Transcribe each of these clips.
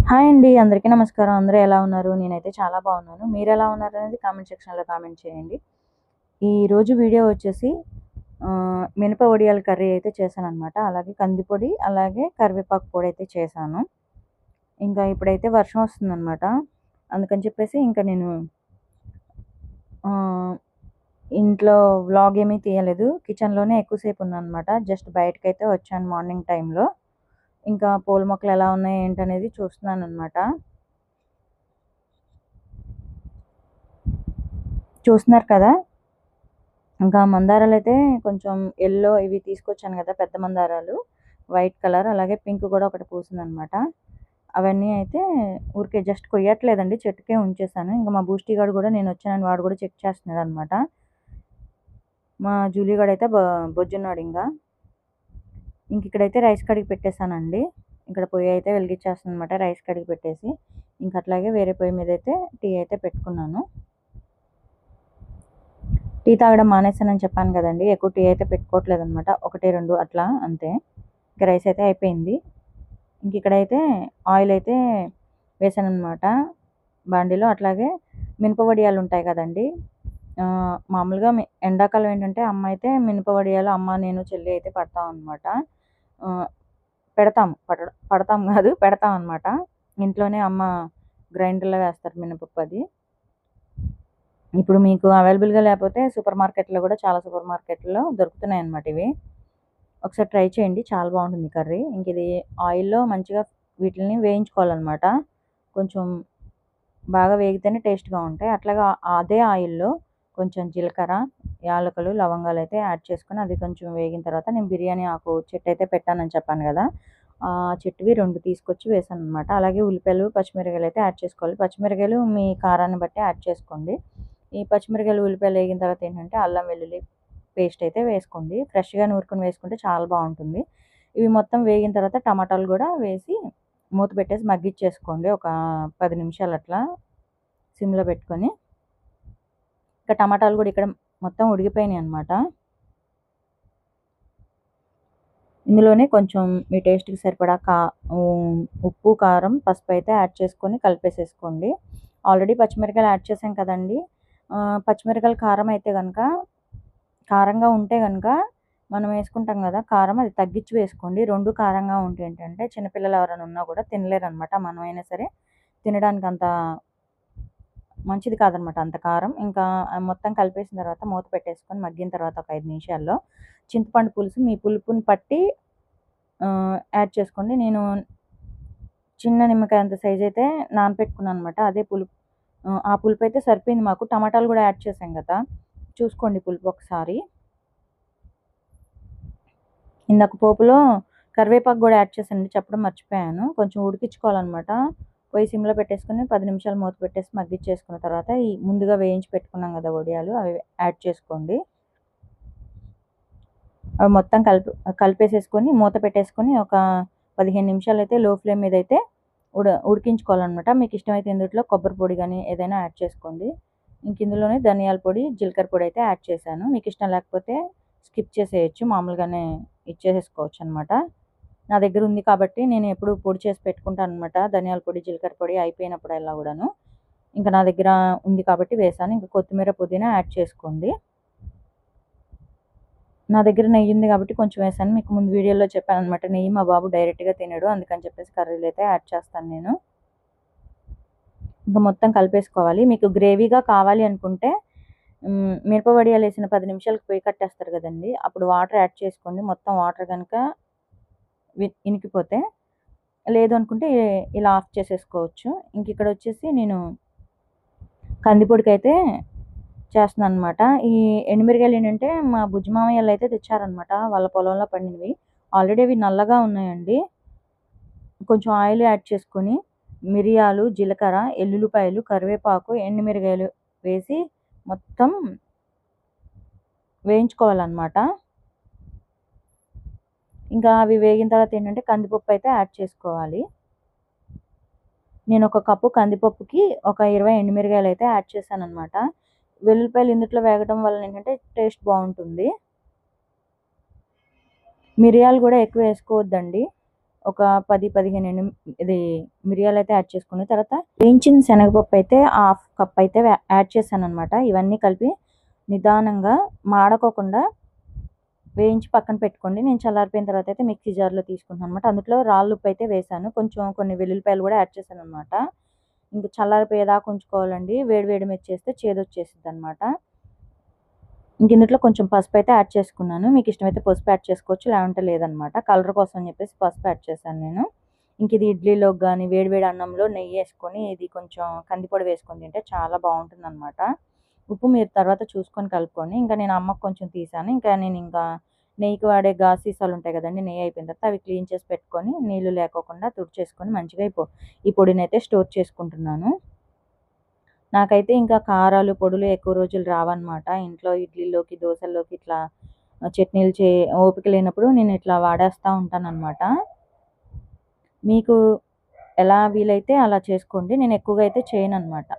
Hi అండి. అందరికీ నమస్కారం. అందరూ ఎలా ఉన్నారు? నేనైతే చాలా బాగున్నాను. మీరెలా ఉన్నారనేది కామెంట్ సెక్షన్‌లో కామెంట్ చేయండి. ఈరోజు వీడియో వచ్చేసి మినప వడియాల కర్రీ అయితే చేశాననమాట. అలాగే కందిపొడి, అలాగే కరివేపాకు పొడి అయితే చేశాను. ఇంకా ఇప్పుడైతే వర్షం వస్తుందనమాట. అందుకని చెప్పేసి ఇంకా నేను ఆహ్, ఇంట్లో వ్లాగ్ ఏమీ తీయలేదు. కిచెన్‌లోనే ఎక్కువసేపు ఉన్నాననమాట. జస్ట్ బయటకైతే వచ్చాను మార్నింగ్ టైంలో. ఇంకా పూల మొక్కలు ఎలా ఉన్నాయి ఏంటనేది చూస్తున్నాననమాట. చూస్తున్నారు కదా! ఇంకా మందారాలైతే కొంచెం యెల్లో ఇవి తీసుకొచ్చాను గదా! పెద్ద మందారాలు. వైట్ కలర్ అలాగే పింక్ గూడా ఒకటి పూసిందనమాట. అవన్నీ అయితే ఊరికే జస్ట్ కొయ్యట్లేదండి. చెట్టుకే ఉంచేసాను. ఇంక మా బూస్టీ గాడు గూడా నేనొచ్చానని వాడు గూడా చెక్ చేస్తున్నాడనమాట. మా జూలీ గాడైతే బొజ్జున్నాడింక. ఇంకిక్కడైతే రైస్ కడిగి పెట్టేసానండి. ఇక్కడ పొయ్యి అయితే వెలిగిచ్చేస్తున్నాననమాట రైస్ కడిగి పెట్టేసి. ఇంక అట్లాగే వేరే పొయ్యి మీదైతే టీ అయితే పెట్టుకున్నాను. టీ తాగడం మానేసానని చెప్పాను కదండీ! ఎక్కువ టీ అయితే పెట్టుకోవట్లేదనమాట. 1, 2 అట్లా అంతే. ఇంక రైస్ అయితే అయిపోయింది. ఇంకిక్కడైతే ఆయిల్ అయితే వేసాననమాట బాండీలో. అట్లాగే మినప వడియాలుంటాయి కదండీ! మామూలుగా ఎండాకాలం ఏంటంటే అమ్మ అయితే మినప వడియాలు అమ్మ, నేను, చెల్లి అయితే పడతామనమాట. ఆహ్, పడతాం కాదు పెడతామనమాట. ఇంట్లోనే అమ్మ గ్రైండర్‌లో వేస్తారు మినపప్పు అది. ఇప్పుడు మీకు అవైలబుల్‌గా లేకపోతే సూపర్ మార్కెట్‌లో గూడా చాలా సూపర్ మార్కెట్‌లో దొరుకుతున్నాయన్నమాట ఇవి. ఒకసారి ట్రై చేయండి. చాలా బాగుంటుంది కర్రీ. ఇంకిది ఆయిల్‌లో మంచిగా వీటిల్ని వేయించుకోవాలన్నమాట. కొంచెం బాగా వేగితేనే టేస్ట్‌గా ఉంటాయి. అట్లాగా అదే ఆయిల్‌లో కొంచెం జీలకర్ర, యాలకులు, లవంగాలైతే యాడ్ చేసుకొని అది కొంచెం వేగిన తర్వాత నేను బిర్యానీ ఆకు చెట్టయితే పెట్టానని చెప్పాను గదా! ఆ చెట్టువి 2 తీసుకొచ్చి వేసాననమాట. అలాగే ఉల్లిపాయలు, పచ్చిమిరపకాయలైతే యాడ్ చేసుకోవాలి. పచ్చిమిరపకాయలు మీ కారాన్ని బట్టి యాడ్ చేసుకోండి. ఈ పచ్చిమిరపకాయలు, ఉల్లిపాయలు వేగిన తర్వాత ఏంటంటే అల్లం వెల్లుల్లి పేస్ట్ అయితే వేసుకోండి. ఫ్రెష్‌గా నూరుకొని వేసుకుంటే చాలా బాగుంటుంది. ఇవి మొత్తం వేగిన తర్వాత టమాటాలు గూడా వేసి మూత పెట్టేసి మగ్గిచ్చేసుకోండి. ఒక 10 నిమిషాలు అట్లా సిమ్‌లో పెట్టుకొని. ఇంకా టమాటాలు గూడా ఇక్కడ మొత్తం ఉడికిపోయినాయన్నమాట. ఇందులోనే కొంచెం మీ టేస్ట్‌కి సరిపడా ఉప్పు, కారం, పసుపయితే యాడ్ చేసుకొని కలిపేసేసుకోండి. ఆల్రెడీ పచ్చిమిరపకాయలు యాడ్ చేసాం కదండీ! పచ్చిమిరపకాయలు కారం అయితే గనక కారంగా ఉంటే గనక మనం వేసుకుంటాం గదా! కారం అది తగ్గించి వేసుకోండి. 2 కారంగా ఉంటే ఏంటంటే చిన్నపిల్లలు ఎవరైనా ఉన్నా కూడా తినలేరనమాట. మనమైనా సరే తినడానికి అంత మంచిది కాదనమాట అంత కారం. ఇంకా మొత్తం కలిపేసిన తర్వాత మూత పెట్టేసుకొని మగ్గిన తర్వాత ఒక 5 నిమిషాల్లో చింతపండు పులుసు మీ పులుపుని పట్టి యాడ్ చేసుకోండి. నేను చిన్న నిమ్మకాయ అంత సైజయితే నానపెట్టుకున్నాననమాట. అదే పులుపు ఆ పులుపయితే సరిపోయింది మాకు. టమాటాలు గూడా యాడ్ చేసాం గదా! చూసుకోండి పులుపు ఒకసారి. ఇందాక పోపులో కరివేపాకు గూడా యాడ్ చేశానండి చెప్పడం మర్చిపోయాను. కొంచెం ఉడికించుకోవాలనమాట. పొయ్యి సిమ్‌లో పెట్టేసుకొని 10 నిమిషాలు మూత పెట్టేసి మగ్గిచ్చేసుకున్న తర్వాత ఈ ముందుగా వేయించి పెట్టుకున్నాం గదా వడియాలు అవి యాడ్ చేసుకోండి. అవి మొత్తం కలిపేసేసుకొని మూత పెట్టేసుకొని ఒక 15 నిమిషాలైతే లో ఫ్లేమ్ మీదైతే ఉడికించుకోవాలనమాట. మీకు ఇష్టమైతే ఇందుట్లో కొబ్బరి పొడి గానీ ఏదైనా యాడ్ చేసుకోండి. ఇంక ఇందులోనే ధనియాల పొడి, జీలకర్ర పొడి అయితే యాడ్ చేశాను. మీకు ఇష్టం లేకపోతే స్కిప్ చేసేయొచ్చు. మామూలుగానే ఇచ్చేసేసుకోవచ్చనమాట. నా దగ్గర ఉంది కాబట్టి నేను ఎప్పుడు పొడి చేసి పెట్టుకుంటాననమాట. ధనియాల పొడి, జీలకర్ర పొడి అయిపోయినప్పుడల్లా గూడాను. ఇంక నా దగ్గర ఉంది కాబట్టి వేశాను. ఇంక కొత్తిమీర, పుదీనా యాడ్ చేసుకోండి. నా దగ్గర నెయ్యుంది కాబట్టి కొంచెం వేశాను. మీకు ముందు వీడియోలో చెప్పాననమాట. నెయ్యి మా బాబు డైరెక్ట్‌గా తినడు. అందుకని చెప్పేసి కర్రీలో అయితే యాడ్ చేస్తాను నేను. ఇంక మొత్తం కలిపేసుకోవాలి. మీకు గ్రేవీగా కావాలి అనుకుంటే మిరప వడియాలేసిన 10 నిమిషాలకు పొయ్యి కట్టేస్తారు గదండీ! అప్పుడు వాటర్ యాడ్ చేసుకోండి. మొత్తం వాటర్ గనక ఇనికిపోతే. లేదు అనుకుంటే ఇలా ఆఫ్ చేసేసుకోవచ్చు. ఇంకిక్కడొచ్చేసి నేను కందిపొడికైతే చేస్తున్నాననమాట. ఈ ఎండుమిరగాయలేంటంటే మా బుజ్జి మామయ్యోళ్ళైతే తెచ్చారనమాట. వాళ్ళ పొలంలో పండినవి. ఆల్రెడీ అవి నల్లగా ఉన్నాయండి. కొంచెం ఆయిల్ యాడ్ చేసుకొని మిరియాలు, జీలకర్ర, ఎల్లుల్లిపాయలు, కరివేపాకు, ఎండుమిరగాయలు వేసి మొత్తం వేయించుకోవాలనమాట. ఇంకా అవి వేగిన తర్వాత ఏంటంటే కందిపప్పు అయితే యాడ్ చేసుకోవాలి. నేను ఒక కప్పు కందిపప్పుకి ఒక 20 ఎండుమిరగాయలైతే యాడ్ చేశాననమాట. వెల్లుల్లిపాయలు ఇందుట్లో వేగడం వలన ఏంటంటే టేస్ట్ బావుంటుంది. మిరియాలు గూడా ఎక్కువ వేసుకోవద్దండి. ఒక 10, 15 ఇది మిరియాలైతే యాడ్ చేసుకుని తర్వాత వేయించిన శనగపప్పు అయితే హాఫ్ కప్ అయితే యాడ్ చేశాననమాట. ఇవన్నీ కలిపి నిదానంగా మాడకోకుండా వేయించి పక్కన పెట్టుకోండి. నేను చల్లారిపోయిన తర్వాత అయితే మిక్సీ జార్‌లో తీసుకుంటున్నాను అనమాట. అందులో రాళ్ళుప్పు అయితే వేశాను. కొంచెం కొన్ని వెల్లుల్లిపాయలు కూడా యాడ్ చేశాననమాట. ఇంక చల్లారిపోయేదాకా ఉంచుకోవాలండి. వేడి వేడి మీద చేస్తే చేదొచ్చేసిద్దనమాట. ఇంక ఇందులో కొంచెం పసుపు అయితే యాడ్ చేసుకున్నాను. మీకు ఇష్టమైతే పసుపు యాడ్ చేసుకోవచ్చు. లేదంటే లేదనమాట. కలర్ కోసం అని చెప్పేసి పసుపు యాడ్ చేశాను నేను. ఇంక ఇది ఇడ్లీలోకి గానీ, వేడి వేడి అన్నంలో నెయ్యేసుకొని ఇది కొంచెం కందిపొడి వేసుకొని తింటే చాలా బావుంటుందనమాట. ఉప్పు మీరు తర్వాత చూసుకొని కలుపుకోండి. ఇంకా నేను అమ్మకు కొంచెం తీశాను. ఇంకా నెయ్యికి వాడే గాజు సీసాలు ఉంటాయి కదండీ! నెయ్యి అయిపోయిన తర్వాత అవి క్లీన్ చేసి పెట్టుకొని నీళ్లు లేకోకుండా తుడిచేసుకొని మంచిగా ఈ పొడినైతే స్టోర్ చేసుకుంటున్నాను. నాకైతే ఇంకా కారాలు, పొడులు ఎక్కువ రోజులు రావన్నమాట. ఇంట్లో ఇడ్లీలోకి, దోసల్లోకి ఇట్లా చట్నీలు ఓపిక లేనప్పుడు నేను ఇట్లా వాడేస్తా ఉంటానన్నమాట. మీకు ఎలా వీలైతే అలా చేసుకోండి. నేను ఎక్కువగా అయితే చేయనన్నమాట.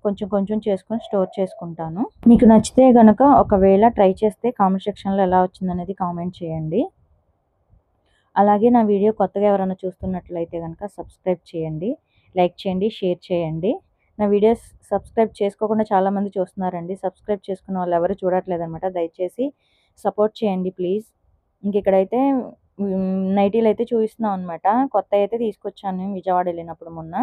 కొంచెం కొంచెం చేసుకొని స్టోర్ చేసుకుంటాను. మీకు నచ్చితే గనక ఒకవేళ ట్రై చేస్తే కామెంట్ సెక్షన్‌లో ఎలా వచ్చిందనేది కామెంట్ చేయండి. అలాగే నా వీడియో కొత్తగా ఎవరైనా చూస్తున్నట్లయితే గనక సబ్స్క్రైబ్ చేయండి. లైక్ చేయండి, షేర్ చేయండి. నా వీడియోస్ సబ్స్క్రైబ్ చేసుకోకుండా చాలామంది చూస్తున్నారండి. సబ్స్క్రైబ్ చేసుకున్న వాళ్ళు ఎవరు చూడట్లేదనమాట. దయచేసి సపోర్ట్ చేయండి ప్లీజ్. ఇంకిక్కడైతే నైటీలైతే చూపిస్తున్నాం అనమాట. కొత్తయైతే తీసుకొచ్చాను విజయవాడ వెళ్ళినప్పుడు మొన్న.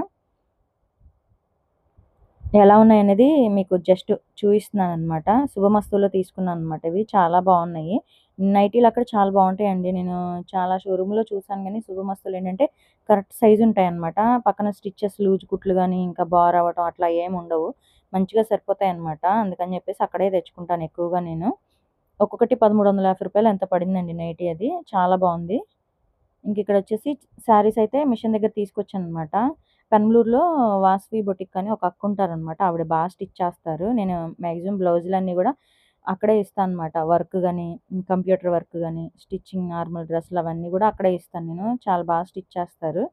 ఎలా ఉన్నాయనేది మీకు జస్ట్ చూపిస్తున్నాననమాట. శుభమస్తులో తీసుకున్నాననమాట ఇవి. చాలా బాగున్నాయి. నైటీలు అక్కడ చాలా బాగుంటాయండి. నేను చాలా షోరూమ్‌లో చూసాను గానీ, శుభమస్తులో ఏంటంటే కరెక్ట్ సైజ్ ఉంటాయన్నమాట. పక్కన స్టిచెస్ లూజ్ కుట్లు గానీ, ఇంకా బార్ అవ్వటం అట్లా ఏమి ఉండవు. మంచిగా సరిపోతాయన్నమాట. అందుకని చెప్పేసి అక్కడే తెచ్చుకుంటాను ఎక్కువగా నేను. ఒక్కొక్కటి రూ. 1350 ఎంతో పడిందండి నైటీ అది. చాలా బాగుంది. ఇంకిక్కడొచ్చేసి శారీస్ అయితే మిషన్ దగ్గర తీసుకొచ్చాననమాట. పెనమలూరులో వాసవి బొటిక్ అని ఒక అక్క ఉంటారనమాట. ఆవిడ బాగా స్టిచ్ చేస్తారు. నేను మాక్సిమం బ్లౌజులన్నీ గూడా అక్కడే ఇస్తా అనమాట. వర్క్ గాని, కంప్యూటర్ వర్క్ గాని, స్టిచ్చింగ్ నార్మల్ డ్రెస్సులు అవన్నీ గూడా అక్కడే ఇస్తాను నేను. చాలా బాగా స్టిచ్ చేస్తారు.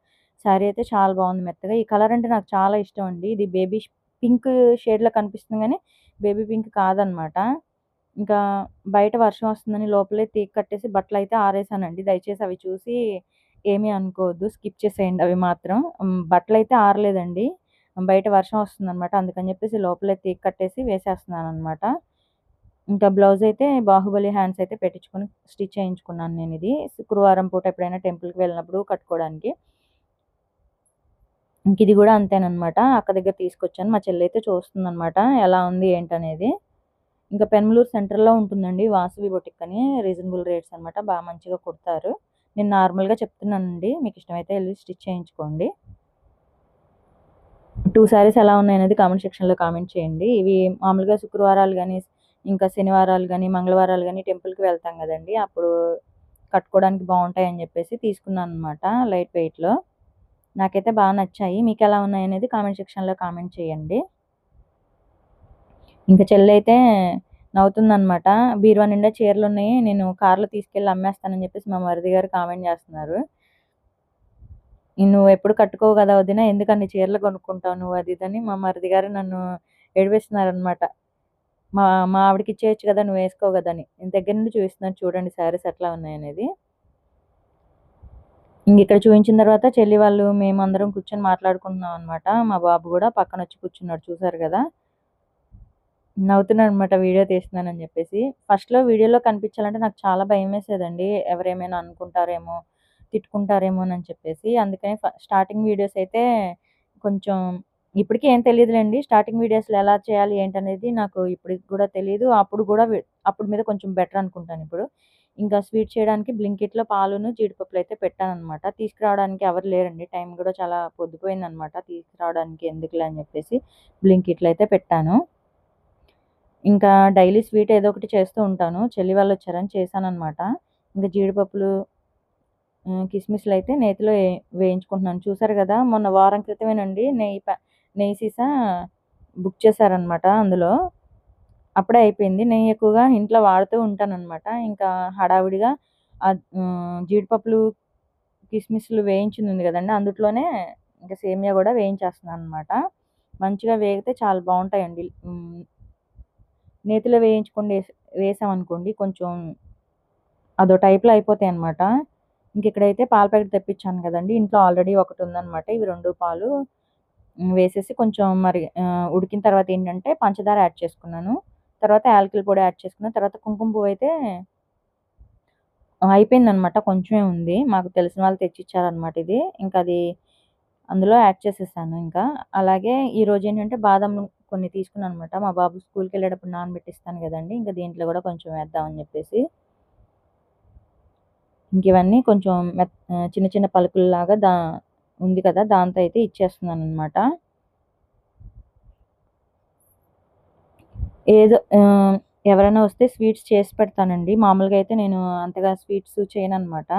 శారీ అయితే చాలా బాగుంది మెత్తగా. ఈ కలర్ అంటే నాకు చాలా ఇష్టం అండి. ఇది బేబీ పింక్ షేడ్‌లో కనిపిస్తుంది గానీ, బేబీ పింక్ కాదనమాట. ఇంకా బయట వర్షం వస్తుందని లోపలే తీగ కట్టేసి బట్టలైతే ఆరేసానండి. దయచేసి అవి చూసి ఏమీ అనుకోవద్దు. స్కిప్ చేసేయండి అవి మాత్రం. బట్టలైతే ఆరలేదండి. బయట వర్షం వస్తుందనమాట. అందుకని చెప్పేసి లోపలే తీగ కట్టేసి వేసేస్తున్నాననమాట. ఇంకా బ్లౌజ్ అయితే బాహుబలి హ్యాండ్స్ అయితే పెట్టించుకొని స్టిచ్ చేయించుకున్నాను నేనిది. శుక్రవారం పూట ఎప్పుడైనా టెంపుల్‌కి వెళ్ళినప్పుడు కట్టుకోవడానికి. ఇంకిది గూడా అంతేననమాట. అక్క దగ్గర తీసుకొచ్చాను. మా చెల్లయితే చూస్తుందనమాట. ఎలా ఉంది ఏంటనేది. ఇంకా పెనమలూరు సెంటర్‌లో ఉంటుందండి వాసవి బొటిక్ అని. రీజనబుల్ రేట్స్ అనమాట. మంచిగా కుడతారు. నేను నార్మల్‌గా చెప్తున్నానండి. మీకు ఇష్టమైతే ఎళ్లి స్టిచ్ చేయించుకోండి. 2 శారీస్ ఎలా ఉన్నాయనేది కామెంట్ సెక్షన్‌లో కామెంట్ చేయండి. ఇవి మామూలుగా శుక్రవారాలు గానీ, ఇంకా శనివారాలు గానీ, మంగళవారాలు గానీ టెంపుల్‌కి వెళ్తాం గదండీ! అప్పుడు కట్టుకోవడానికి బావుంటాయని జెప్పేసి తీసుకున్నాననమాట లైట్ వెయిట్‌లో. నాకైతే బాగా నచ్చాయి. మీకెలా ఉన్నాయనేది కామెంట్ సెక్షన్‌లో కామెంట్ చేయండి. ఇంక చెల్లయితే నవ్వుతుందనమాట. బీరువా నిండా చీరలున్నాయి. నేను కార్‌లో తీసుకెళ్ళి అమ్మేస్తానని జెప్పేసి మా మరిది గారు కామెంట్ జేస్తున్నారు. "నువ్వెప్పుడు కట్టుకోవు గదా వదిన, ఎందుకన్ని చీరలు కొనుక్కుంటావు నువ్వు" అది ఇదని మా మరిది గారు నన్ను ఏడిపిస్తున్నారనమాట. మా మా ఆవిడకిచ్చేయొచ్చు గదా! నువ్వేసుకోవు గదని. నేను దగ్గర నుండి చూపిస్తున్నాను చూడండి శారీస్ ఎట్లా ఉన్నాయనేది. ఇంగిక్కడ చూయించిన తర్వాత చెల్లి వాళ్ళు మేమందరం కూర్చొని మాట్లాడుకుంటున్నాం అనమాట. మా బాబు గూడా పక్కనొచ్చి కూర్చున్నాడు చూసారు గదా! నవ్వుతున్నాడనమాట వీడియో తీస్తున్నానని జెప్పేసి. ఫస్ట్‌లో వీడియోలో కనిపించాలంటే నాకు చాలా భయమేసేదండి. ఎవరేమైనా అనుకుంటారేమో, తిట్టుకుంటారేమోనని చెప్పేసి. అందుకని స్టార్టింగ్ వీడియోస్ అయితే కొంచెం ఇప్పటికి ఏం తెలీదులెండి. స్టార్టింగ్ వీడియోస్‌లో ఎలా చేయాలి ఏంటనేది నాకు ఇప్పటికి గూడా తెలీదు. అప్పుడు గూడా అప్పుడు మీద కొంచెం బెటర్ అనుకుంటానిప్పుడు. ఇంకా స్వీట్ చేయడానికి బ్లింకిట్‌లో పాలును, జీడిపప్పులైతే పెట్టాననమాట. తీసుకురావడానికి ఎవరు లేరండి. టైం గూడా చాలా పొద్దుపోయిందనమాట. తీసుకురావడానికి ఎందుకులే అని జెప్పేసి బ్లింకిట్‌లో అయితే పెట్టాను. ఇంకా డైలీ స్వీట్ ఏదో ఒకటి చేస్తూ ఉంటాను. చెల్లి వాళ్ళొచ్చారని చేశాననమాట. ఇంక జీడిపప్పులు, కిస్మిస్‌లయితే నేతిలో వేయించుకుంటున్నాను. చూసారు గదా! మొన్న వారం క్రితమేనండి నెయ్యి సీసా బుక్ చేశారనమాట అందులో. అప్పుడే అయిపోయింది. నెయ్యి ఎక్కువగా ఇంట్లో వాడుతూ ఉంటాననమాట. ఇంకా హడావిడిగా జీడిపప్పులు, కిస్మిస్‌లు వేయించిందుంది గదండీ! అందుట్లోనే ఇంక సేమియా గూడా వేయించేస్తున్నాననమాట. మంచిగా వేగితే చాలా బావుంటాయండి. నేతిలో వేయించకుండా వేసామనుకోండి కొంచెం అదో టైప్‌లో అయిపోతాయన్నమాట. ఇంకిక్కడైతే పాల ప్యాకెట్ తెప్పించాను కదండీ! ఇంట్లో ఆల్రెడీ ఒకటుందనమాట. ఇవి 2 పాలు వేసేసి కొంచెం మరి ఉడికిన తర్వాత ఏంటంటే పంచదార యాడ్ చేసుకున్నాను. తర్వాత యాలకుల పొడి యాడ్ చేసుకున్నాను. తర్వాత కుంకుమ పువ్వయితే అయిపోయిందనమాట. కొంచెమే ఉంది. మాకు తెలిసిన వాళ్ళు తెచ్చిచ్చారనమాట ఇది. ఇంకది అందులో యాడ్ చేసేసాను ఇంకా. అలాగే ఈరోజేంటంటే బాదం కొన్ని తీసుకున్నాననమాట. మా బాబు స్కూల్‌కెళ్ళేటప్పుడు నానబెట్టిస్తాను గదండీ! ఇంక దీంట్లో గూడా కొంచెం వేద్దామని జెప్పేసి. ఇంకివన్నీ కొంచెం చిన్న చిన్న పలుకుల్లాగా ఉంది కదా! దాంతో అయితే ఇచ్చేస్తున్నాననమాట. ఏదో ఎవరైనా వస్తే స్వీట్స్ చేసి పెడతానండి. మామూలుగా అయితే నేను అంతగా స్వీట్స్ చేయననమాట.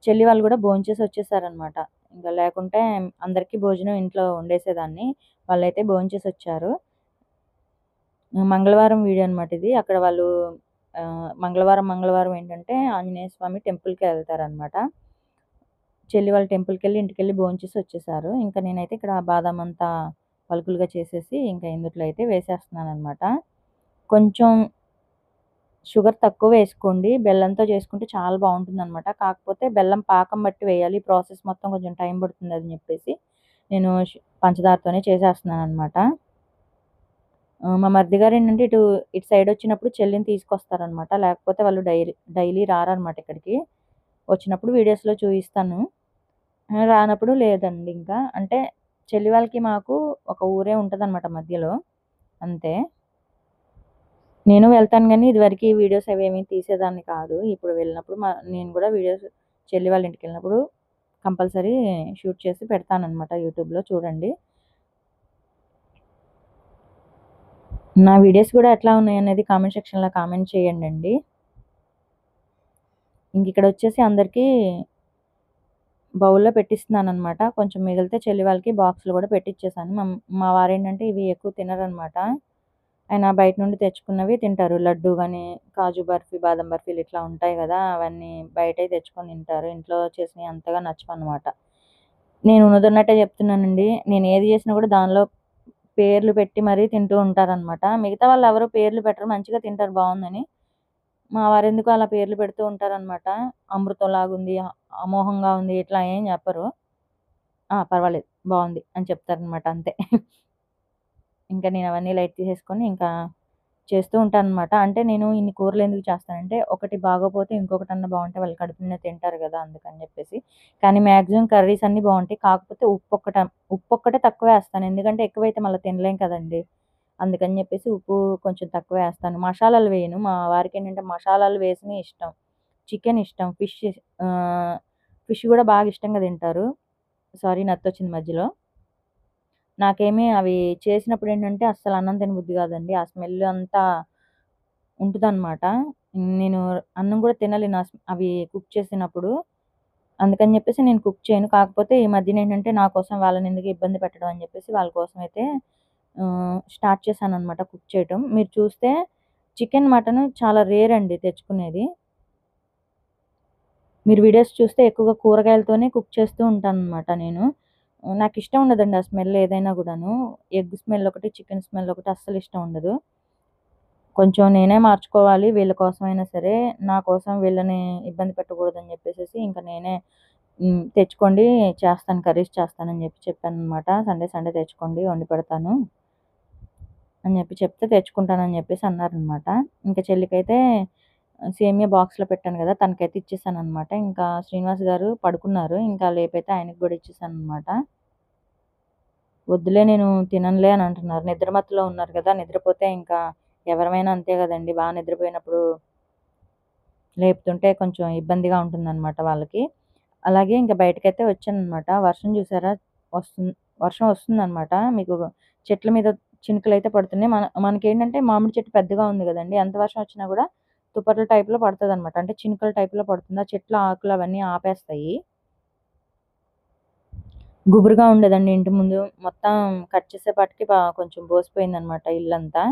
చెల్లి వాళ్ళు గూడా భోంచేసి వచ్చేసారనమాట. ఇంక లేకుంటే అందరికీ భోజనం ఇంట్లో వండేసేదాన్ని. వాళ్ళైతే భోంచేసొచ్చారు. మంగళవారం వీడియో అనమాట ఇది. అక్కడ వాళ్ళు మంగళవారం ఏంటంటే ఆంజనేయ స్వామి టెంపుల్‌కెళ్తారనమాట. చెల్లి వాళ్ళు టెంపుల్‌కెళ్ళి ఇంటికెళ్ళి భోంచేసి వచ్చేసారు. ఇంక నేనైతే ఇక్కడ బాదాం అంతా పలుకులుగా చేసేసి ఇంకా ఇందుట్లో అయితే వేసేస్తున్నాననమాట. కొంచెం షుగర్ తక్కువ వేసుకోండి. బెల్లంతో చేసుకుంటే చాలా బావుంటుందనమాట. కాకపోతే బెల్లం పాకం బట్టి వేయాలి. ఈ ప్రాసెస్ మొత్తం కొంచెం టైం పడుతుందని చెప్పేసి నేను పంచదారతోనే చేసేస్తున్నాననమాట. మా మరిది గారేంటంటే ఇటు సైడొచ్చినప్పుడు చెల్లిని తీసుకొస్తారనమాట. లేకపోతే వాళ్ళు డైలీ రారనమాట ఇక్కడికి. వచ్చినప్పుడు వీడియోస్‌లో చూయిస్తాను. రానప్పుడు లేదండి ఇంకా. అంటే చెల్లి వాళ్ళకి మాకు ఒక ఊరే ఉంటదనమాట మధ్యలో. అంతే. నేను వెళ్తాను గానీ ఇదివరకి వీడియోస్ అవేమీ తీసేదాన్ని కాదు. ఇప్పుడు వెళ్ళినప్పుడు నేను గూడా వీడియోస్ చెల్లి వాళ్ళ ఇంటికెళ్ళినప్పుడు కంపల్సరీ షూట్ చేసి పెడతాననమాట యూట్యూబ్‌లో చూడండి. నా వీడియోస్ గూడా ఎట్లా ఉన్నాయనేది కామెంట్ సెక్షన్‌లో కామెంట్ చేయండండి. ఇంకిక్కడొచ్చేసి అందరికీ బౌల్‌లో పెట్టిస్తున్నాననమాట. కొంచెం మిగిలితే చెల్లి వాళ్ళకి బాక్స్‌లో గూడా పెట్టిచ్చేసాను. మా వారేంటంటే ఇవి ఎక్కువ తినరనమాట. ఆయన బయట నుండి తెచ్చుకున్నవి తింటారు. లడ్డూ గాని, కాజు బర్ఫీ, బాదం బర్ఫీలు ఇట్లా ఉంటాయి గదా! అవన్నీ బయటే తెచ్చుకొని తింటారు. ఇంట్లో చేసినయి అంతగా నచ్చవనమాట. నేను ఉన్నదున్నట్టే చెప్తున్నానండి. నేను ఏది చేసినా గూడా దానిలో పేర్లు పెట్టి మరీ తింటూ ఉంటారనమాట. మిగతా వాళ్ళెవరు పేర్లు పెట్టరు. మంచిగా తింటారు బావుందని. మా వారెందుకో అలా పేర్లు పెడుతూ ఉంటారనమాట. అమృతంలాగుంది, అమోఘంగా ఉంది ఇట్లా ఏం చెప్పరు. ఆ! పర్వాలేదు బావుంది అని చెప్తారనమాట అంతే. ఇంకా నేనవన్నీ లైట్ తీసేసుకొని ఇంకా చేస్తూ ఉంటాననమాట. అంటే నేను ఇన్ని కూరలెందుకు చేస్తానంటే, ఒకటి బాగోపోతే ఇంకొకటన్నా బావుంటే వాళ్ళు కడుపు నిండా తింటారు గదా! అందుకని జెప్పేసి. కానీ మాక్సిమం కర్రీస్ అన్నీ బావుంటాయి. కాకపోతే ఉప్పొక్కటే తక్కువేస్తాను. ఎందుకంటే ఎక్కువైతే మళ్ళా తినలేం కదండీ! అందుకని జెప్పేసి ఉప్పు కొంచెం తక్కువేస్తాను. మషాలాలు వేయను. మా వారికేంటంటే మషాలాలు వేసినయి ఇష్టం. చికెన్ ఇష్టం. ఆహ్, ఫిష్ గూడా బాగా ఇష్టంగా తింటారు. సారీ నత్తొచ్చింది మధ్యలో. నాకేమి అవి చేసినప్పుడేంటంటే అస్సలు అన్నం తినబుద్ధి గాదండి. ఆ స్మెల్ అంతా ఉంటదనమాట. నేను అన్నం గూడా తినలేను అవి కుక్ చేసినప్పుడు. అందుకని జెప్పేసి నేను కుక్ చేయను. కాకపోతే ఈ మధ్యనేంటంటే నా కోసం వాళ్ళనెందుకు ఇబ్బంది పెట్టడం అని జెప్పేసి వాళ్ళ కోసమయితే స్టార్ట్ చేశాననమాట కుక్ చేయటం. మీరు చూస్తే చికెన్, మటను చాలా రేర్ అండి తెచ్చుకునేది. మీరు వీడియోస్ చూస్తే ఎక్కువగా కూరగాయలతోనే కుక్ చేస్తూ ఉంటాననమాట నేను. నాకిష్టం ఉండదండి ఆ స్మెల్ ఏదైనా గూడాను. ఎగ్ స్మెల్ ఒకటి, చికెన్ స్మెల్ ఒకటి అస్సలిష్టం ఉండదు. కొంచెం నేనే మార్చుకోవాలి వీళ్ళ కోసమైనా సరే. నా కోసం వీళ్ళని ఇబ్బంది పెట్టకూడదని జెప్పేసేసి ఇంక నేనే తెచ్చుకోండి చేస్తాను కర్రీస్ చేస్తానని చెప్పాననమాట. సండే సండే తెచ్చుకోండి వండి పెడతాను అని చెప్తే తెచ్చుకుంటానని జెప్పేసి అన్నారనమాట. ఇంక చెల్లికైతే సేమియా బాక్స్‌లో పెట్టాను గదా! తనకైతే ఇచ్చేసాననమాట. ఇంకా శ్రీనివాస్ గారు పడుకున్నారు. ఇంకా లేపైతే ఆయనకి గూడా ఇచ్చేసాననమాట. వద్దులే నేను తిననులే అని అంటున్నారు. నిద్ర మత్తులో ఉన్నారు గదా! నిద్రపోతే ఇంకా ఎవరమైనా అంతే గదండీ! నిద్రపోయినప్పుడు లేపుతుంటే కొంచెం ఇబ్బందిగా ఉంటుందనమాట వాళ్ళకి. అలాగే ఇంక బయటకైతే వచ్చాననమాట. వర్షం చూసారా? వస్తుం వర్షం వస్తుందనమాట. మీకు చెట్ల మీద చినుకులైతే పడుతున్నాయి. మనకేంటంటే మామిడి చెట్టు పెద్దగా ఉంది గదండీ! ఎంత వర్షం వచ్చినా గూడా తుపర్ల టైప్‌లో పడతదనమాట. అంటే చినుకుల టైప్‌లో పడుతుంది. ఆ చెట్ల ఆకులు అవన్నీ ఆపేస్తాయి. గుబురుగా ఉండేదండి ఇంటి ముందు. మొత్తం కట్ చేసేపాటికి కొంచెం బోసిపోయిందనమాట ఇల్లంతా.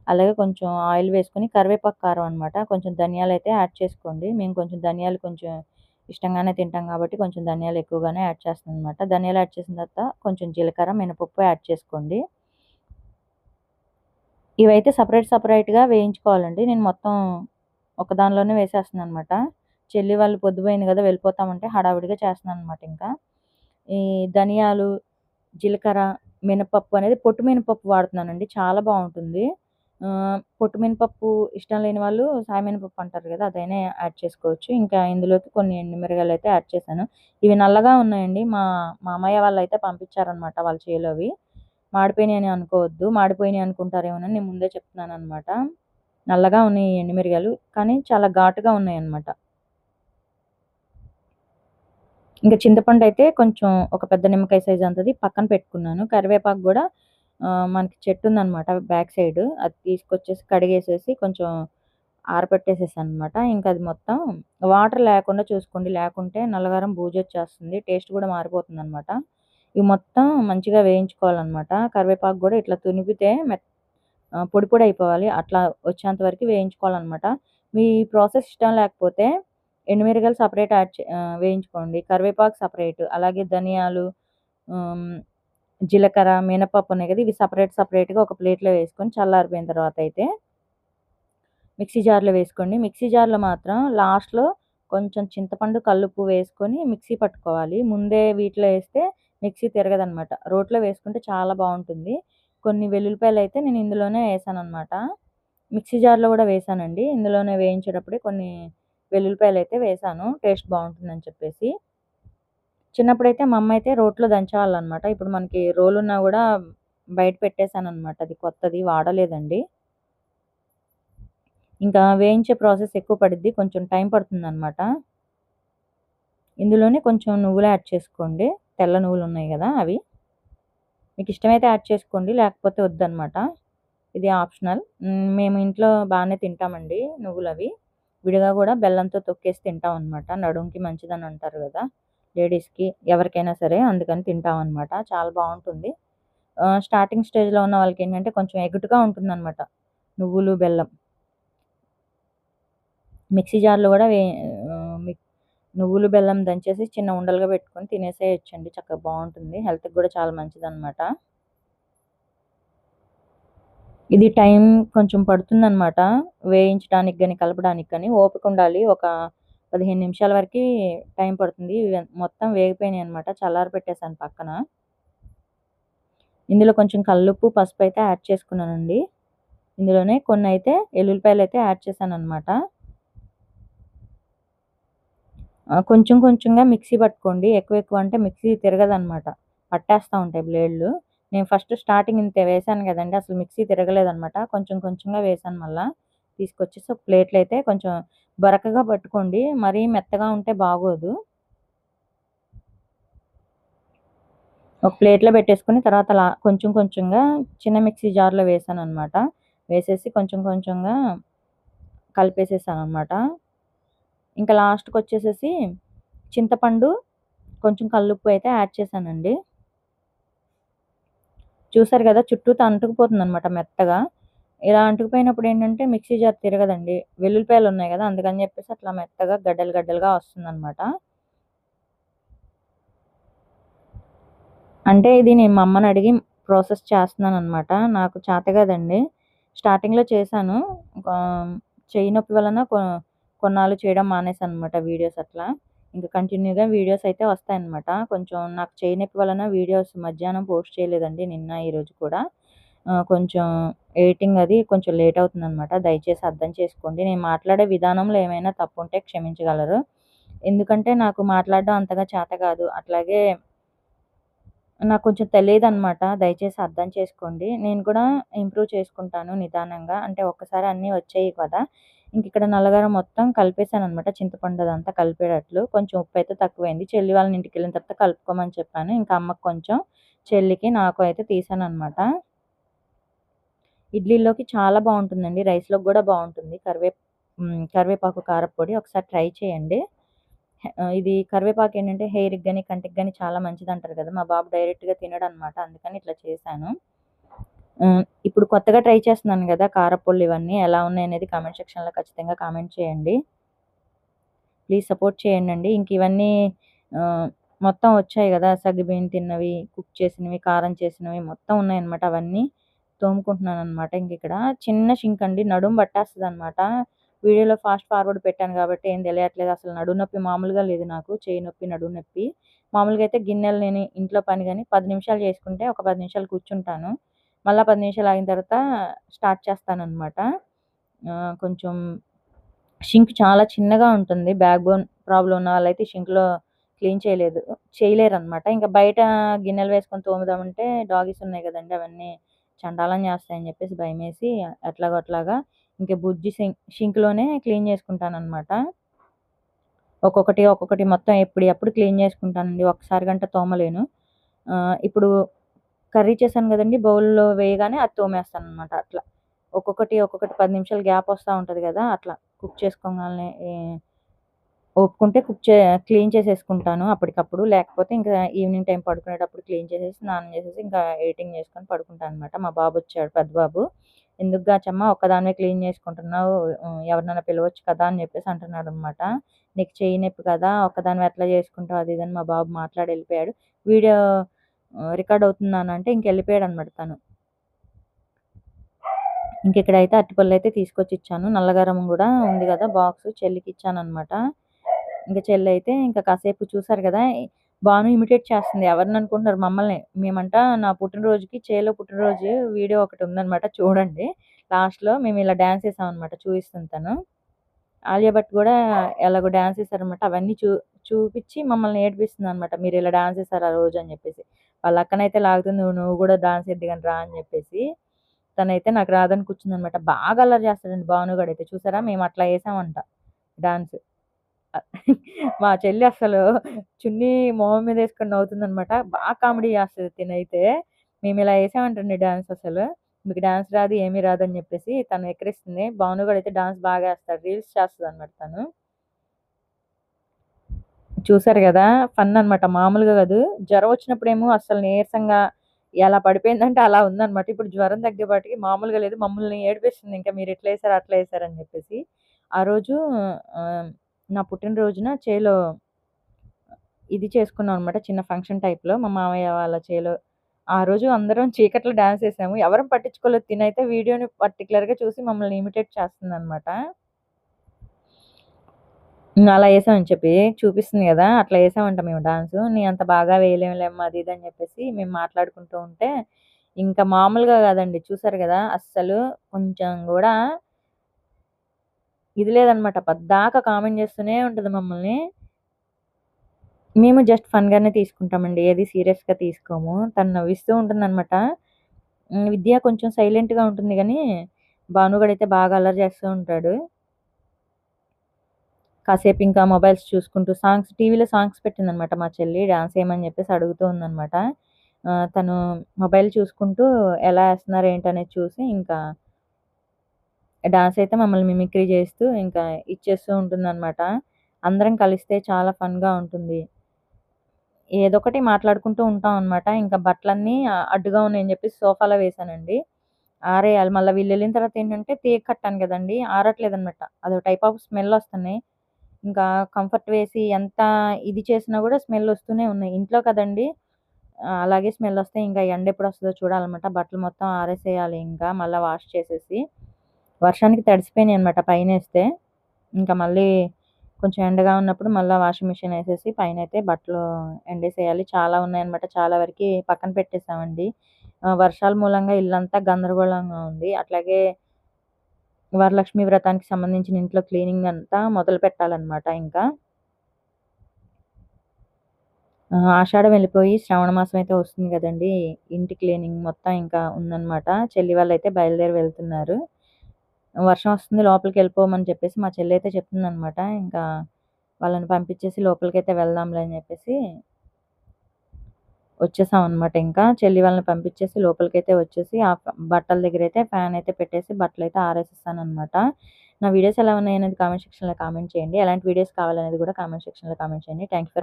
అలాగే కొంచెం ఆయిల్ వేసుకొని కరివేపాకు కారం అనమాట. కొంచెం ధనియాలైతే యాడ్ చేసుకోండి. మేము కొంచెం ధనియాలు కొంచెం ఇష్టంగానే తింటాం కాబట్టి కొంచెం ధనియాలు ఎక్కువగానే యాడ్ చేస్తున్నాననమాట. ధనియాలు యాడ్ చేసిన తర్వాత కొంచెం జీలకర్ర, మినపప్పు యాడ్ చేసుకోండి. ఇవైతే సెపరేట్‌గా వేయించుకోవాలండి. నేను మొత్తం ఒక దానిలోనే వేసేస్తున్నాననమాట. చెల్లి వాళ్ళు పొద్దుపోయింది కదా వెళ్ళిపోతామంటే హడావిడిగా చేస్తున్నాను అనమాట ఇంకా. ఈ ధనియాలు, జీలకర్ర, మినపప్పు అనేది పొట్టు మినపప్పు వాడుతున్నానండి. చాలా బావుంటుంది. పొట్టు మినపప్పు ఇష్టం లేని వాళ్ళు సాయి మినపప్పు అంటారు కదా! అదైనా యాడ్ చేసుకోవచ్చు. ఇంకా ఇందులోకి కొన్ని ఎండుమిరగాయలైతే యాడ్ చేశాను. ఇవి నల్లగా ఉన్నాయండి. మా మామయ్య వాళ్ళైతే పంపించారనమాట వాళ్ళ చేలోవి. మాడిపోయినాయని అనుకోవద్దు. మాడిపోయినాయి అనుకుంటారేమోనని నేను ముందే చెప్తున్నాననమాట. నల్లగా ఉన్నాయి ఈ ఎండుమిరగాయలు. కానీ చాలా ఘాటుగా ఉన్నాయన్నమాట. ఇంక చింతపండయితే కొంచెం ఒక పెద్ద నిమ్మకాయ సైజ్ అంతది పక్కన పెట్టుకున్నాను. కరివేపాకు గూడా మనకి చెట్టుందనమాట బ్యాక్ సైడ్. అది తీసుకొచ్చేసి కడిగేసేసి కొంచెం ఆరపెట్టేసేసాననమాట. ఇంక అది మొత్తం వాటర్ లేకుండా చూసుకోండి. లేకుంటే నల్లగారం బూజొచ్చేస్తుంది. టేస్ట్ గూడా మారిపోతుందనమాట. ఇవి మొత్తం మంచిగా వేయించుకోవాలనమాట. కరివేపాకు గూడా ఇట్లా తునిపితే పొడి పొడి అయిపోవాలి. అట్లా వచ్చేంత వరకు వేయించుకోవాలనమాట. మీ ప్రాసెస్ ఇష్టం లేకపోతే ఎండుమిరగాయలు సెపరేట్ వేయించుకోండి. కరివేపాకు సెపరేట్, అలాగే ధనియాలు, హ్మ్, జీలకర్ర, మినపప్పు ఉన్నాయి కదా! ఇవి సెపరేట్‌గా ఒక ప్లేట్‌లో వేసుకొని చల్లారిపోయిన తర్వాత అయితే మిక్సీ జార్‌లో వేసుకోండి. మిక్సీ జార్‌లో మాత్రం లాస్ట్‌లో కొంచెం చింతపండు, కల్లుప్పు వేసుకొని మిక్సీ పట్టుకోవాలి. ముందే వీటిలో ఏస్తే మిక్సీ తిరగదనమాట. రోట్లో వేసుకుంటే చాలా బావుంటుంది. కొన్ని వెల్లుల్లిపాయలైతే నేను ఇందులోనే ఏసాననమాట. మిక్సీ జార్‌లో గూడా వేసానండి. ఇందులోనే వేయించేటప్పుడే కొన్ని వెల్లుల్లిపాయలైతే వేసాను. టేస్ట్ బావుంటుందని చెప్పేసి. చిన్నప్పుడైతే మా అమ్మయితే రోట్లో దంచేవాళ్ళనమాట. ఇప్పుడు మనకి రోలున్నా గూడా బయట పెట్టేసాననమాట. అది కొత్తది వాడలేదండి. ఇంకా వేయించే ప్రాసెస్ ఎక్కువ పడిద్ది. కొంచెం టైం పడుతుందనమాట. ఇందులోనే కొంచెం నువ్వులు యాడ్ చేసుకోండి. తెల్ల నువ్వులున్నాయి గదా! అవి. మీకిష్టమైతే యాడ్ చేసుకోండి. లేకపోతే వద్దనమాట. ఇది ఆప్షనల్. మేము ఇంట్లో బానే తింటామండి నువ్వులవి. విడిగా గూడా బెల్లంతో తొక్కేసి తింటామనమాట. నడుముకి మంచిదని అంటారు గదా! లేడీస్‌కి ఎవరికైనా సరే అందుకని తింటామనమాట. చాలా బావుంటుంది. స్టార్టింగ్ స్టేజ్‌లో ఉన్న వాళ్ళకేంటంటే కొంచెం ఎగుటుగా ఉంటుందనమాట. నువ్వులు, బెల్లం. మిక్సీ జార్‌లో గూడా ఆహ్, మి నువ్వులు, బెల్లం దంచేసి చిన్న ఉండలుగా పెట్టుకొని తినేసేయొచ్చండి. చక్కగా బావుంటుంది. హెల్త్‌కి గూడా చాలా మంచిదనమాట. ఇది టైం కొంచెం పడుతుందనమాట. వేయించడానికి గాని, కలపడానికి గాని ఓపికుండాలి. ఒక 15 నిమిషాల వరకి టైం పడుతుంది. ఇవి మొత్తం వేగిపోయినాయనమాట. చల్లారబెట్టేసాను పక్కన. ఇందులో కొంచెం కల్లుప్పు, పసుపయితే యాడ్ చేసుకున్నానండి. ఇందులోనే కొన్నయితే ఎల్లుల్లిపాయలైతే యాడ్ చేశాననమాట. కొంచెం కొంచెంగా మిక్సీ పట్టుకోండి. ఎక్కువ అంటే మిక్సీ తిరగదనమాట. పట్టేస్తా ఉంటాయి బ్లేడ్లు. నేను ఫస్ట్ స్టార్టింగ్ ఇంత వేశాను గదండీ! అసలు మిక్సీ తిరగలేదనమాట. కొంచెం కొంచెంగా వేశాను మళ్ళా. తీసుకొచ్చేసి ఒక ప్లేట్‌లో అయితే కొంచెం బరకగా పట్టుకోండి. మరీ మెత్తగా ఉంటే బాగోదు. ఒక ప్లేట్‌లో పెట్టేసుకొని తర్వాత కొంచెం కొంచెంగా చిన్న మిక్సీ జార్‌లో వేశాననమాట. వేసేసి కొంచెం కొంచెంగా కలిపేసేసాననమాట. ఇంకా లాస్ట్‌కొచ్చేసేసి చింతపండు, కొంచెం కల్లుప్పు అయితే యాడ్ చేశానండి. చూసారు గదా! చుట్టూతా అంటుకుపోతుందనమాట మెత్తగా. ఇలా అంటుకుపోయినప్పుడు ఏంటంటే మిక్సీ జార్ తిరగదండి. వెల్లుల్లిపాయలున్నాయి గదా! అందుకని జెప్పేసి అట్లా మెత్తగా గడ్డలు గడ్డలుగా వస్తుందనమాట. అంటే ఇది నేను మా అమ్మని అడిగి ప్రాసెస్ చేస్తున్నాననమాట. నాకు చేత కాదండి. స్టార్టింగ్‌లో చేశాను. చెయ్యి నొప్పి వలన కొన్నాళ్ళు చేయడం మానేశాననమాట వీడియోస్ అట్లా. ఇంక కంటిన్యూగా వీడియోస్ అయితే వస్తాయన్నమాట. కొంచెం నాకు చెయ్యి నొప్పి వలన వీడియోస్ మధ్యాహ్నం పోస్ట్ చేయలేదండి నిన్న, ఈరోజు కూడా. కొంచెం ఎడిటింగ్ అది కొంచెం లేట్ అవుతుందనమాట. దయచేసి అర్థం చేసుకోండి. నేను మాట్లాడే విధానంలో ఏమైనా తప్పుంటే క్షమించగలరు. ఎందుకంటే నాకు మాట్లాడడం అంతగా చేత కాదు. అట్లాగే నాకు కొంచెం తెలీదనమాట. దయచేసి అర్థం చేసుకోండి. నేను కూడా ఇంప్రూవ్ చేసుకుంటాను నిదానంగా. అంటే ఒక్కసారి అన్నీ వచ్చేయి కదా! ఇంకిక్కడ నల్లగారం మొత్తం కలిపేసాననమాట. చింతపండు అదంతా కలిపేటట్లు. కొంచెం ఉప్పయితే తక్కువైంది. చెల్లి వాళ్ళ ఇంటికెళ్ళిన తర్వాత కలుపుకోమని చెప్పాను. ఇంకా అమ్మకి కొంచెం, చెల్లికి, నాకు అయితే తీసాననమాట. ఇడ్లీలోకి చాలా బావుంటుందండి. రైస్‌లోకి గూడా బావుంటుంది. కరివేపాకు కారప్పొడి ఒకసారి ట్రై చేయండి. ఇది కరివేపాకేంటంటే హెయిర్‌కి గాని, కంటికి గాని చాలా మంచిదంటారు కదా! మా బాబు డైరెక్ట్‌గా తినడనమాట. అందుకని ఇట్లా చేశాను. ఇప్పుడు కొత్తగా ట్రై చేస్తున్నాను గదా! కారప్పొళ్ళు ఇవన్నీ ఎలా ఉన్నాయనేది కామెంట్ సెక్షన్‌లో ఖచ్చితంగా కామెంట్ చేయండి. ప్లీజ్ సపోర్ట్ చేయండండి. ఇంక ఇవన్నీ ఆహ్, మొత్తం వచ్చాయి గదా! సగ్గుబియ్యం తిన్నవి, కుక్ చేసినవి, కారం చేసినవి మొత్తం ఉన్నాయన్నమాట. అవన్నీ తోముకుంటున్నాననమాట ఇంకిక్కడ. చిన్న షింక్ అండి. నడుము పట్టేస్తదనమాట. వీడియోలో ఫాస్ట్ ఫార్వర్డ్ పెట్టాను కాబట్టి ఏం తెలియట్లేదు. అసలు నడుము నొప్పి మామూలుగా లేదు నాకు. చేయి నొప్పి, నడుము నొప్పి. మామూలుగా అయితే గిన్నెలు నేను ఇంట్లో పని గాని 10 నిమిషాలు చేసుకుంటే ఒక 10 నిమిషాలు కూర్చుంటాను. మళ్ళా 10 నిమిషాలు ఆగిన తర్వాత స్టార్ట్ చేస్తాననమాట. కొంచెం షింక్ చాలా చిన్నగా ఉంటుంది. బ్యాక్ బోన్ ప్రాబ్లమ్ ఉన్న వాళ్ళైతే షింక్‌లో క్లీన్ చేయలేరనమాట. ఇంకా బయట గిన్నెలు వేసుకొని తోముదామంటే డాగీస్ ఉన్నాయి గదండీ! అవన్నీ చండాలం చేస్తాయని చెప్పేసి భయమేసి ఎట్లాగో అట్లాగా ఇంక బుజ్జి షింక్‌లోనే క్లీన్ చేసుకుంటాననమాట. ఒక్కొక్కటి మొత్తం ఎప్పుడియప్పుడు క్లీన్ చేసుకుంటానండి. ఒక్కసారి గంట తోమలేను. ఇప్పుడు కర్రీ చేశాను గదండీ! బౌల్‌లో వేయగానే అది తోమేస్తాననమాట అట్లా. ఒక్కొక్కటి 10 నిమిషాలు గ్యాప్ వస్తా ఉంటది గదా! అట్లా కుక్ చేసుకోంగాల్నే ఓపుకుంటే క్లీన్ చేసేసుకుంటాను అప్పటికప్పుడు. లేకపోతే ఇంకా ఈవినింగ్ టైం పడుకునేటప్పుడు క్లీన్ చేసేసి, స్నానం చేసేసి, ఇంకా ఎడిటింగ్ చేసుకొని పడుకుంటాననమాట. మా బాబొచ్చాడు పెద్ద బాబు. "ఎందుకు గాచమ్మ ఒక్కదానివే క్లీన్ చేసుకుంటున్నావు? ఎవరినైనా పిలవచ్చు కదా!" అని చెప్పేసి అంటున్నాడనమాట. "నీకు చెయ్యి నొప్పి కదా! ఒక్కదానివే ఎట్లా చేసుకుంటావు?" అది ఇది అని మా బాబు మాట్లాడి ఎళ్ళిపోయాడు. వీడియో రికార్డ్ అవుతుంది నాన్న అంటే ఇంకెళ్ళిపోయాడనమాట తను. ఇంకిక్కడైతే అరటిపళ్ళైతే తీసుకొచ్చిచ్చాను. నల్లగారం గూడా ఉంది గదా! బాక్సు చెల్లికిచ్చాననమాట. ఇంక చెల్లయితే ఇంక కాసేపు చూసారు గదా! బాను ఇమిటేట్ చేస్తుంది. ఎవరిననుకుంటున్నారు మమ్మల్నే. మేమంట నా పుట్టినరోజుకి పుట్టినరోజు వీడియో ఒకటుందనమాట చూడండి. లాస్ట్‌లో మేమిలా డాన్స్ ఏసామనమాట చూయిస్తుంది తను. ఆలియా భట్ గూడా ఎలాగో డాన్స్ ఏసారనమాట. అవన్నీ చూపిచ్చి మమ్మల్ని ఏడిపిస్తుందనమాట. మీరిలా డాన్స్ ఏసారు ఆ రోజు అని జెప్పేసి. వాళ్ళ అక్కనైతే లాగుతుంది. నువ్వు గూడా డాన్స్ ఏద్దువు గాని రా అని జెప్పేసి. తనైతే నాకు రాదని కూర్చుందనమాట. బాగా అల్లరి చేస్తాడండి భానుగాడైతే. చూసారా మేమట్లా ఏసామంట డాన్స్. మా చెల్లి అస్సలు చున్నీ మొహం మీద ఏసుకొని నవ్వుతుందనమాట. కామెడీ చేస్తది తినైతే. మేమిలా ఏసామంటండి డాన్స్ అసలు. మీకు డాన్స్ రాదు, ఏమీ రాదని జెప్పేసి తను ఎక్కిరిస్తుంది. భానుగాడైతే డాన్స్ బాగా ఏస్తాడు. రీల్స్ చేస్తదనమాట తను. చూసారు గదా! ఫన్ అనమాట. మామూలుగా గాదు. జ్వరం వచ్చినప్పుడేమో అస్సలు నీరసంగా ఎలా పడిపోయిందంటే అలా ఉందనమాట. ఇప్పుడు జ్వరం తగ్గేపాటికి మామూలుగా లేదు. మమ్మల్ని ఏడిపిస్తుంది ఇంకా మీరిట్లా ఏసారు, అట్లా ఏసారని జెప్పేసి. ఆ రోజు నా పుట్టినరోజున చేలో ఇది చేసుకున్నాం అనమాట. చిన్న ఫంక్షన్ టైప్‌లో మా మామయ్య వాళ్ళ చేలో. ఆ రోజు అందరం చీకట్లో డాన్స్ ఏసాము. ఎవరం పట్టించుకోలేదు. తినైతే వీడియోని పర్టిక్యులర్‌గా చూసి మమ్మల్ని ఇమిటేట్ చేస్తుందనమాట. అలా ఏసామని చెప్పి చూపిస్తుంది గదా! అట్లా ఏసామంట మేము డాన్సు. నీ అంత బాగా వేయలేములేమ్మా అది ఇది అని జెప్పేసి మేము మాట్లాడుకుంటూ ఉంటే, ఇంకా మామూలుగా గాదండి. చూసారు గదా! అస్సలు కొంచెం గూడా ఇది లేదనమాట. పద్దాకా కామెంట్ జేస్తూనే ఉంటది మమ్మల్ని. మేము జస్ట్ ఫన్‌గానే తీసుకుంటామండి. ఏది సీరియస్‌గా తీసుకోము. తను నవ్విస్తూ ఉంటుందనమాట. విద్య కొంచెం సైలెంట్‌గా ఉంటుంది గానీ, భానుగాడైతే బాగా అల్లరి చేస్తూ ఉంటాడు. కాసేపు ఇంకా మొబైల్స్ చూసుకుంటూ టీవీలో సాంగ్స్ పెట్టిందనమాట మా చెల్లి. డాన్స్ ఏయమని జెప్పేసి అడుగుతూ ఉందనమాట. తను మొబైల్ చూసుకుంటూ ఎలా ఏస్తున్నారు ఏంటనేది చూసి ఇంకా డాన్స్ అయితే మమ్మల్ని మిమిక్రీ చేస్తూ ఇంకా ఇచ్చేస్తూ ఉంటుందనమాట. అందరం కలిస్తే చాలా ఫన్‌గా ఉంటుంది. ఏదోకటి మాట్లాడుకుంటూ ఉంటాం అనమాట. ఇంకా బట్టలన్నీ అడ్డుగా ఉన్నాయని జెప్పేసి సోఫాలో వేశానండి. ఆరేయాలి. మళ్ళా వీళ్ళెళ్ళిన తర్వాత ఏంటంటే తీగ కట్టాను గదండీ! ఆరట్లేదనమాట. అదో టైప్ ఆఫ్ స్మెల్లొస్తున్నాయి. ఇంకా కంఫర్ట్ వేసి ఎంత ఇది చేసినా గూడా స్మెల్లొస్తూనే ఉన్నాయి. ఇంట్లో కదండీ! అలాగే స్మెల్లొస్తాయి. ఇంకా ఎండెప్పుడొస్తదో చూడాలనమాట. బట్టలు మొత్తం ఆరేసేయాలి ఇంకా మళ్ళా వాష్ చేసేసి. వర్షానికి తడిసిపోయినాయనమాట పైనేస్తే. ఇంకా మళ్ళీ కొంచెం ఎండగా ఉన్నప్పుడు మళ్ళా వాషింగ్ మిషన్ ఏసేసి పైనైతే బట్టలు ఎండేసేయాలి. చాలా ఉన్నాయనమాట. చాలా వరకి పక్కన పెట్టేసామండి. వర్షాల మూలంగా ఇల్లంతా గందరగోళంగా ఉంది. అట్లాగే వరలక్ష్మి వ్రతానికి సంబంధించిన ఇంట్లో క్లీనింగ్ అంతా మొదలు పెట్టాలనమాట ఇంకా. ఆషాఢం వెళ్ళిపోయి శ్రావణ మాసం అయితే వస్తుంది గదండీ! ఇంటి క్లీనింగ్ మొత్తం ఇంకా ఉందనమాట. చెల్లి వాళ్ళైతే బయలుదేరి వెళ్తున్నారు. వర్షం వస్తుంది లోపలికెళ్ళిపోమని చెప్పేసి మా చెల్లయితే చెప్తుందనమాట. ఇంకా వాళ్ళని పంపించేసి లోపలికైతే వెళ్దాంలే అని జెప్పేసి వచ్చేసామనమాట ఇంకా. చెల్లి వాళ్ళని పంపించేసి లోపలికైతే వచ్చేసి బట్టల దగ్గరైతే ఫ్యాన్ అయితే పెట్టేసి బట్టలైతే ఆరేసేసాననమాట. నా వీడియోస్ ఎలా ఉన్నాయనేది కామెంట్ సెక్షన్‌లో కామెంట్ చేయండి. ఎలాంటి వీడియోస్ కావాలనేది గూడా కామెంట్ సెక్షన్‌లో కామెంట్ చేయండి. Thank you for